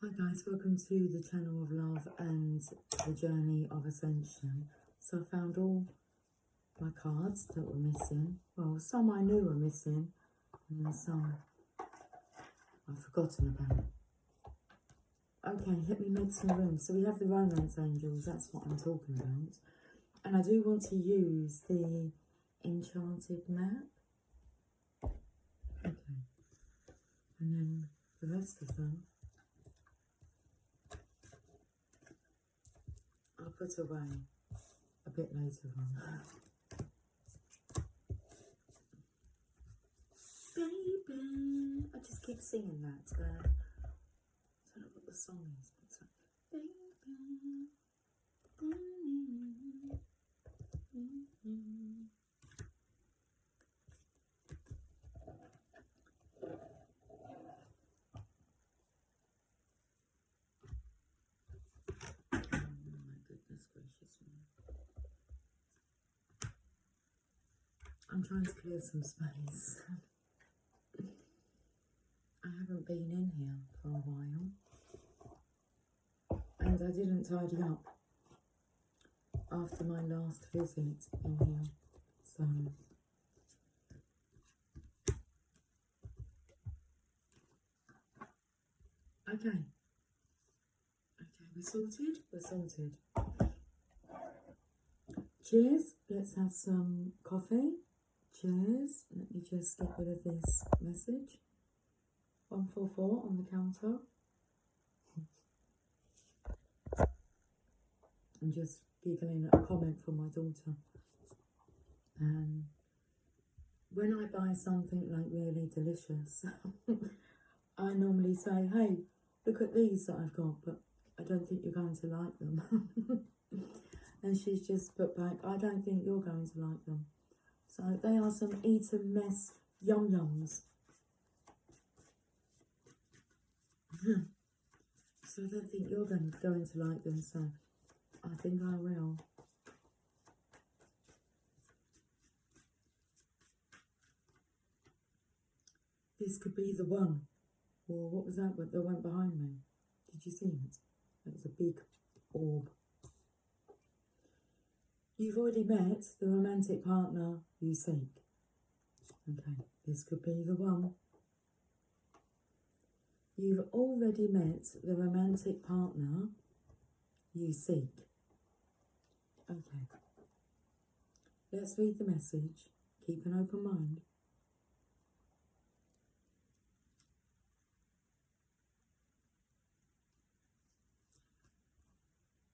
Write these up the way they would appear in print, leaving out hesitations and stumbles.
Hi guys, welcome to the channel of love and the journey of ascension. So I found all my cards that were missing. Well, some I knew were missing and then some I've forgotten about. Okay, let me make some room. So we have the romance angels, that's what I'm talking about. And I do want to use the enchanted map. Okay. And then the rest of them I'll put away a bit later on. Baby, I just keep singing that. I don't know what the song is, but it's like, baby. Oh my goodness gracious me. I'm trying to clear some space. I haven't been in here for a while. And I didn't tidy up after my last visit in here. So okay. Okay, we're sorted? We're sorted. Cheers. Let's have some coffee. Cheers. Let me just get rid of this message. 144 on the counter. I'm just giggling at a comment from my daughter. When I buy something like really delicious, I normally say, hey, look at these that I've got, but I don't think you're going to like them. And she's just put back, I don't think you're going to like them. So they are some Eat and Mess Yum Yums. So I don't think you're going to like them, so I think I will. This could be the one. Or what was that that went behind me? Did you see it? It was a big orb. You've already met the romantic partner you seek. Okay, this could be the one. You've already met the romantic partner you seek. Okay. Let's read the message. Keep an open mind.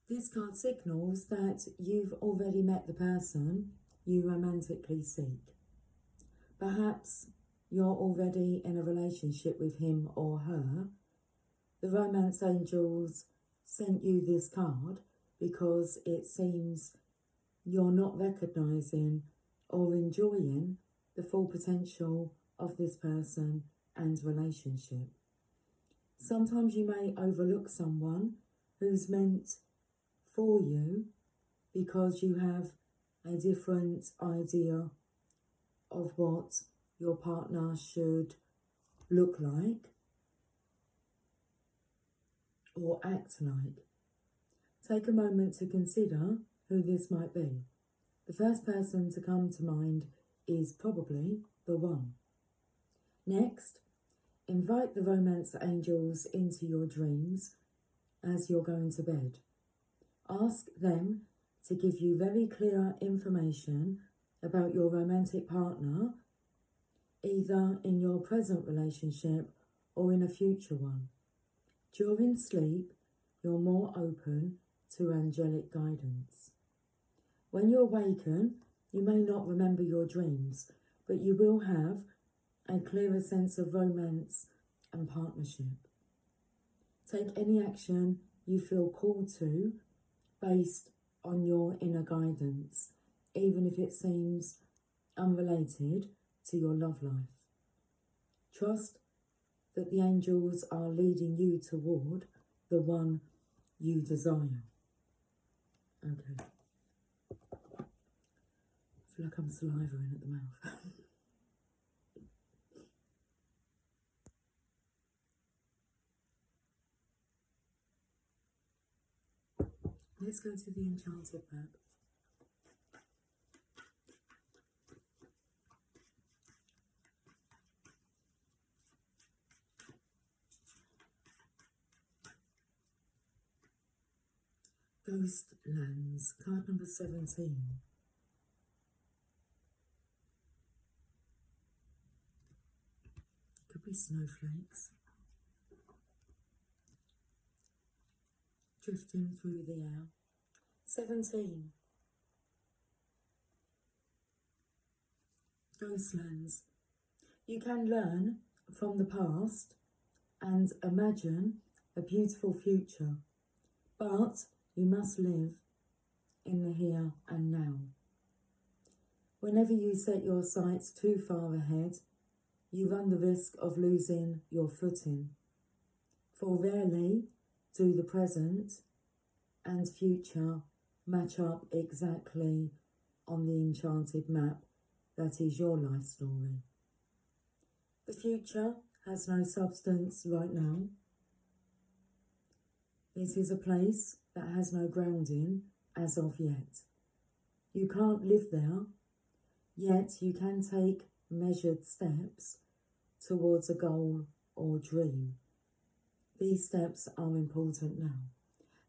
This card signals that you've already met the person you romantically seek. Perhaps you're already in a relationship with him or her. The romance angels sent you this card because it seems you're not recognizing or enjoying the full potential of this person and relationship. Sometimes you may overlook someone who's meant for you because you have a different idea of what your partner should look like or act like. Take a moment to consider who this might be. The first person to come to mind is probably the one. Next, invite the romance angels into your dreams as you're going to bed. Ask them to give you very clear information about your romantic partner, either in your present relationship or in a future one. During sleep, you're more open to angelic guidance. When you awaken, you may not remember your dreams, but you will have a clearer sense of romance and partnership. Take any action you feel called to based on your inner guidance, even if it seems unrelated to your love life. Trust that the angels are leading you toward the one you desire. Okay. I feel like I'm salivating at the mouth. let's go to the enchanted map. Ghost Lands, card number 17. Could be snowflakes drifting through the air. 17. Ghostlands. You can learn from the past and imagine a beautiful future, but you must live in the here and now. Whenever you set your sights too far ahead, you run the risk of losing your footing. For rarely do the present and future match up exactly on the enchanted map that is your life story. The future has no substance right now. It is a place that has no grounding as of yet. You can't live there, yet you can take measured steps towards a goal or dream. These steps are important now.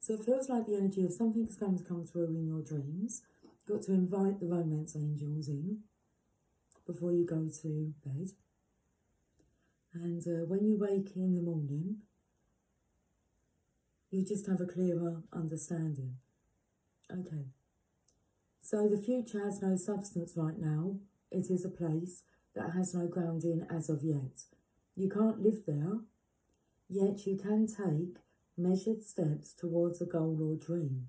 So it feels like the energy of something's going to come through in your dreams. You've got to invite the romance angels in before you go to bed. And when you wake in the morning, you just have a clearer understanding. Okay. So the future has no substance right now. It is a place that has no grounding as of yet. You can't live there, yet you can take measured steps towards a goal or dream.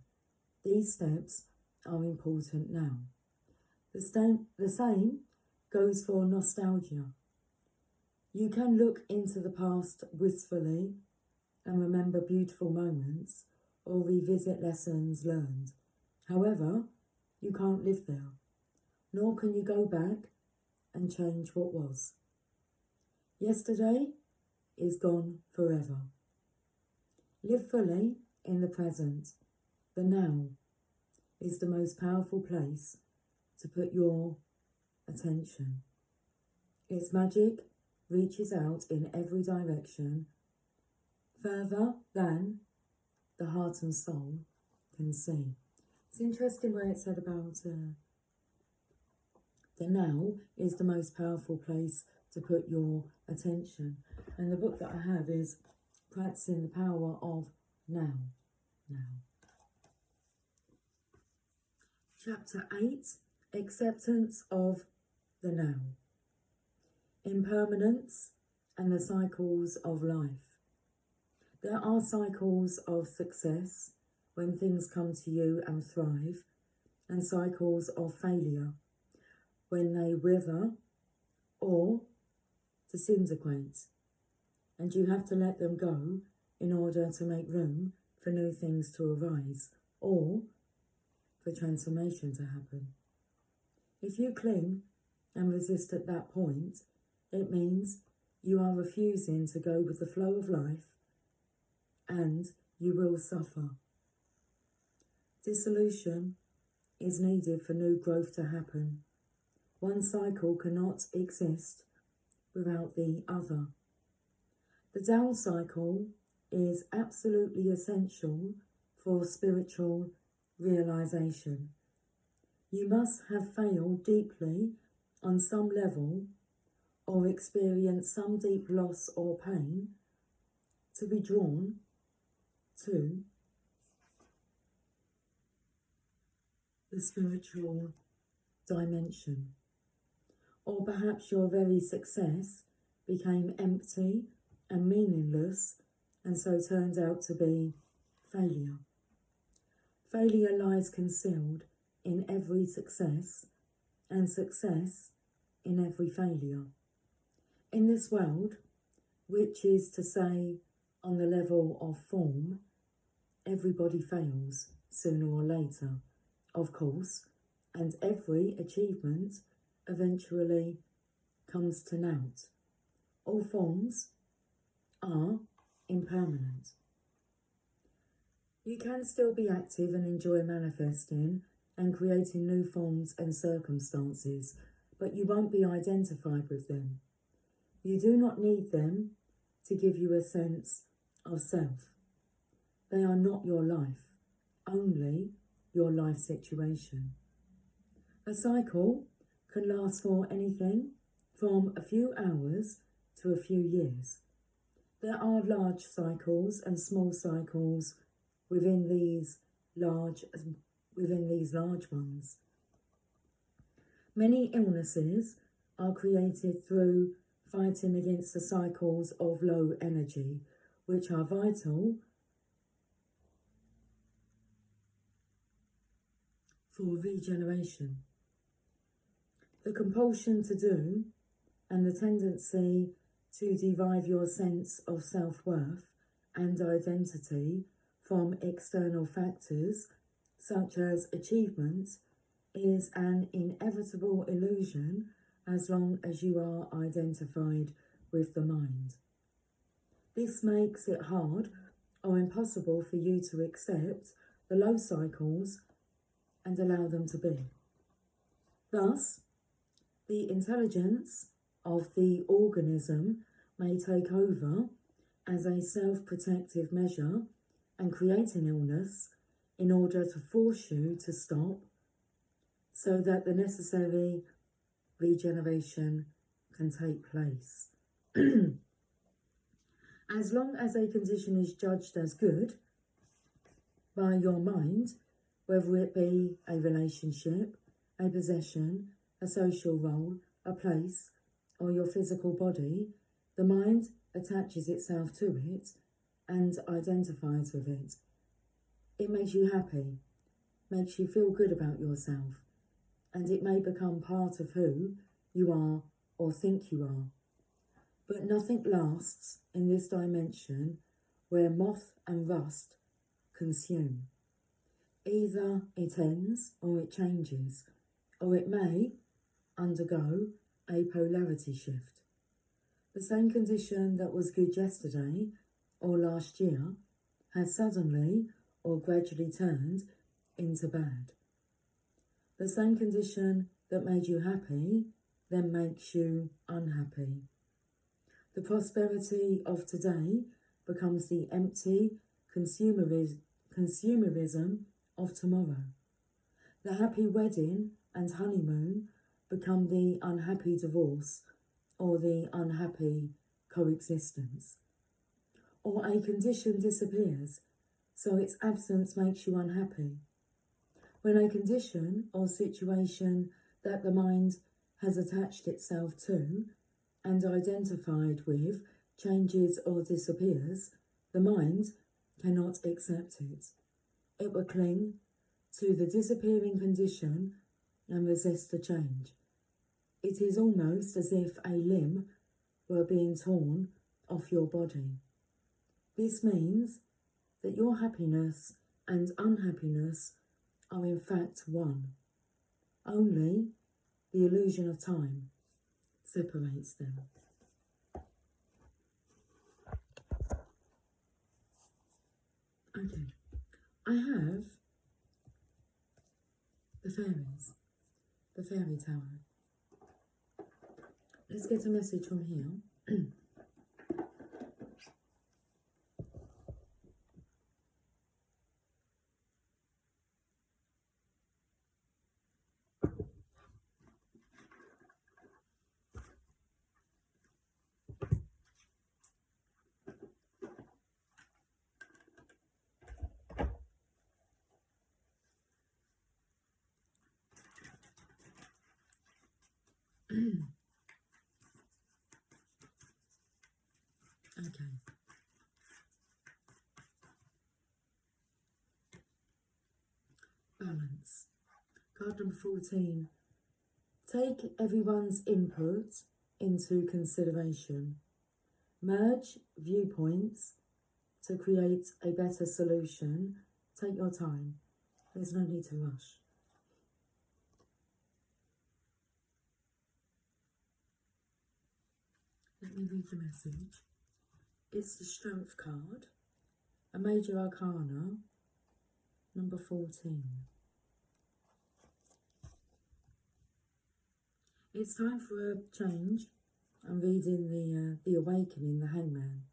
These steps are important now. The same goes for nostalgia. You can look into the past wistfully and remember beautiful moments or revisit lessons learned. However, you can't live there, nor can you go back and change what was. Yesterday is gone forever. Live fully in the present. The now is the most powerful place to put your attention. Its magic reaches out in every direction, further than the heart and soul can see. It's interesting where it said about the now is the most powerful place to put your attention. And the book that I have is Practicing the Power of Now. Chapter 8, Acceptance of the Now. Impermanence and the cycles of life. There are cycles of success when things come to you and thrive, and cycles of failure when they wither or disintegrate, and you have to let them go in order to make room for new things to arise or for transformation to happen. If you cling and resist at that point, it means you are refusing to go with the flow of life, and you will suffer. Dissolution is needed for new growth to happen. One cycle cannot exist without the other. The down cycle is absolutely essential for spiritual realization. You must have failed deeply on some level or experienced some deep loss or pain to be drawn to the spiritual dimension. Or perhaps your very success became empty and meaningless, and so turned out to be failure. Failure lies concealed in every success, and success in every failure. In this world, which is to say on the level of form, everybody fails sooner or later, of course, and every achievement eventually comes to naught. All forms are impermanent. You can still be active and enjoy manifesting and creating new forms and circumstances, but you won't be identified with them. You do not need them to give you a sense of self. They are not your life, only your life situation. A cycle can last for anything from a few hours to a few years. There are large cycles and small cycles within these large ones. Many illnesses are created through fighting against the cycles of low energy, which are vital for regeneration. The compulsion to do and the tendency to derive your sense of self-worth and identity from external factors, such as achievement, is an inevitable illusion as long as you are identified with the mind. This makes it hard or impossible for you to accept the low cycles and allow them to be. Thus, the intelligence of the organism may take over as a self-protective measure and create an illness in order to force you to stop so that the necessary regeneration can take place. As long as a condition is judged as good by your mind, whether it be a relationship, a possession, a social role, a place, or your physical body, the mind attaches itself to it and identifies with it. It makes you happy, makes you feel good about yourself, and it may become part of who you are or think you are. But nothing lasts in this dimension where moth and rust consume. Either it ends or it changes, or it may undergo a polarity shift. The same condition that was good yesterday or last year has suddenly or gradually turned into bad. The same condition that made you happy then makes you unhappy. The prosperity of today becomes the empty consumerism of tomorrow. The happy wedding and honeymoon become the unhappy divorce or the unhappy coexistence. Or a condition disappears, so its absence makes you unhappy. When a condition or situation that the mind has attached itself to and identified with changes or disappears, the mind cannot accept it. It will cling to the disappearing condition and resist the change. It is almost as if a limb were being torn off your body. This means that your happiness and unhappiness are in fact one. Only the illusion of time separates them. Okay, I have the fairies, the fairy tower. Let's get a message from here. Okay. Balance. Card number 14. Take everyone's input into consideration. Merge viewpoints to create a better solution. Take your time. There's no need to rush. Let me read the message. It's the Strength card, a major arcana, Number 14. It's time for a change. I'm reading the Awakening, the Hangman.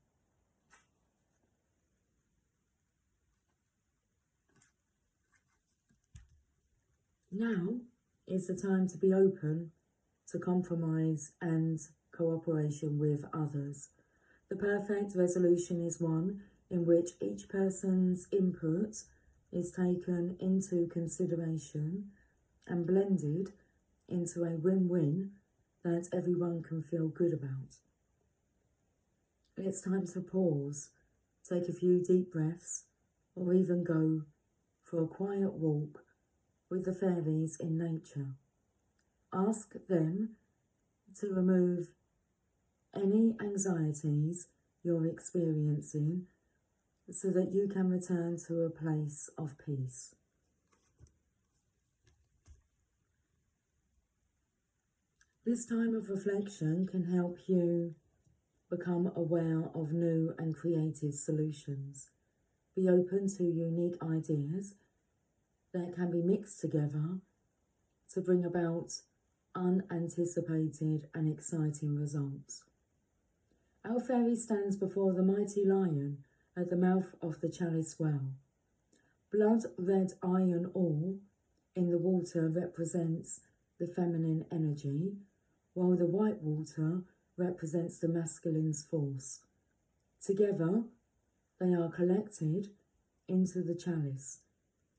Now is the time to be open to compromise and cooperation with others. The perfect resolution is one in which each person's input is taken into consideration and blended into a win-win that everyone can feel good about. It's time to pause, take a few deep breaths, or even go for a quiet walk with the fairies in nature. Ask them to remove any anxieties you're experiencing so that you can return to a place of peace. This time of reflection can help you become aware of new and creative solutions. Be open to unique ideas that can be mixed together to bring about unanticipated and exciting results. Our fairy stands before the mighty lion at the mouth of the chalice well. Blood red iron ore in the water represents the feminine energy, while the white water represents the masculine's force. Together, they are collected into the chalice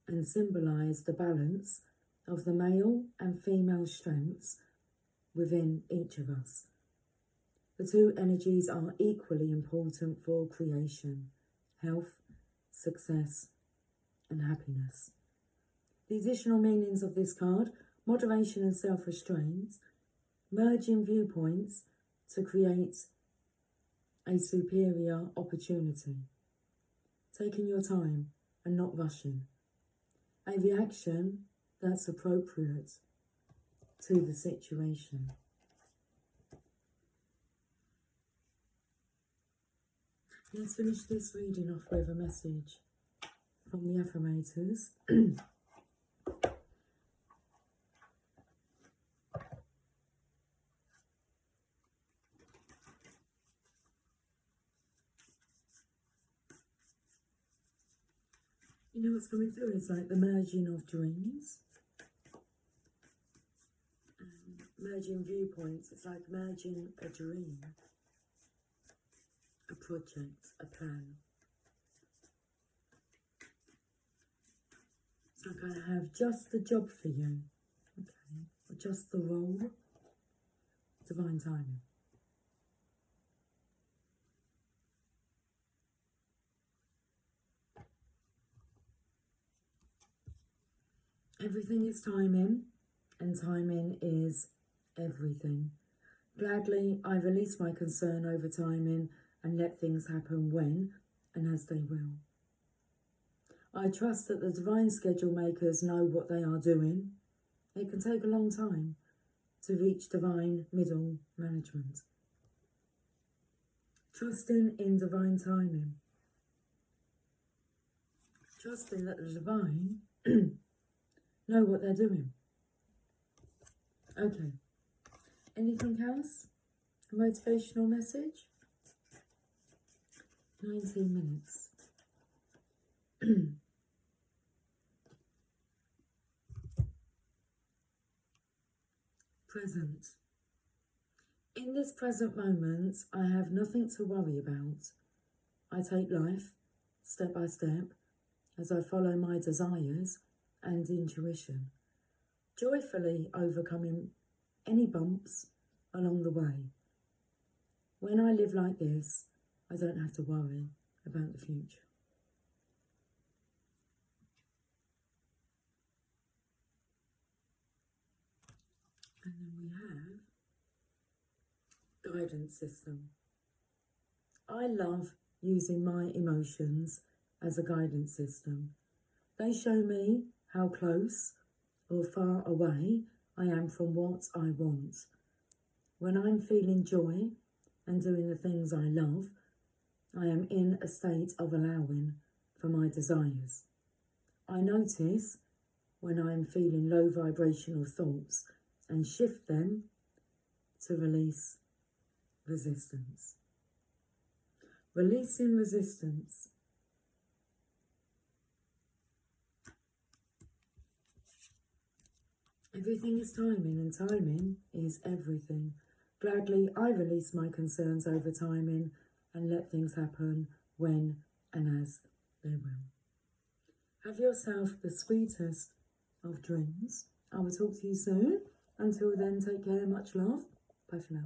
and symbolise the balance of the male and female strengths within each of us. The two energies are equally important for creation, health, success, and happiness. The additional meanings of this card: moderation and self-restraint, merging viewpoints to create a superior opportunity, taking your time and not rushing, a reaction that's appropriate to the situation. Let's finish this reading off with a message from the affirmators. You know what's coming through is like the merging of dreams, merging viewpoints. It's like merging a dream, a project, a plan. It's like I have just the job for you, okay, or just the role. Divine timing. Everything is timing, and timing is everything. Gladly, I release my concern over timing and let things happen when and as they will. I trust that the divine schedule makers know what they are doing. It can take a long time to reach divine middle management. Trusting in divine timing. Trusting that the divine know what they're doing. Okay. Anything else? A motivational message? 19 minutes. Present. In this present moment, I have nothing to worry about. I take life step by step as I follow my desires and intuition, joyfully overcoming any bumps along the way. When I live like this, I don't have to worry about the future. And then we have guidance system. I love using my emotions as a guidance system. They show me how close or far away I am from what I want. When I'm feeling joy and doing the things I love, I am in a state of allowing for my desires. I notice when I'm feeling low vibrational thoughts and shift them to release resistance. Releasing resistance. Everything is timing, and timing is everything. Gladly, I release my concerns over timing and let things happen when and as they will. Have yourself the sweetest of dreams. I will talk to you soon. Until then, take care, much love. Bye for now.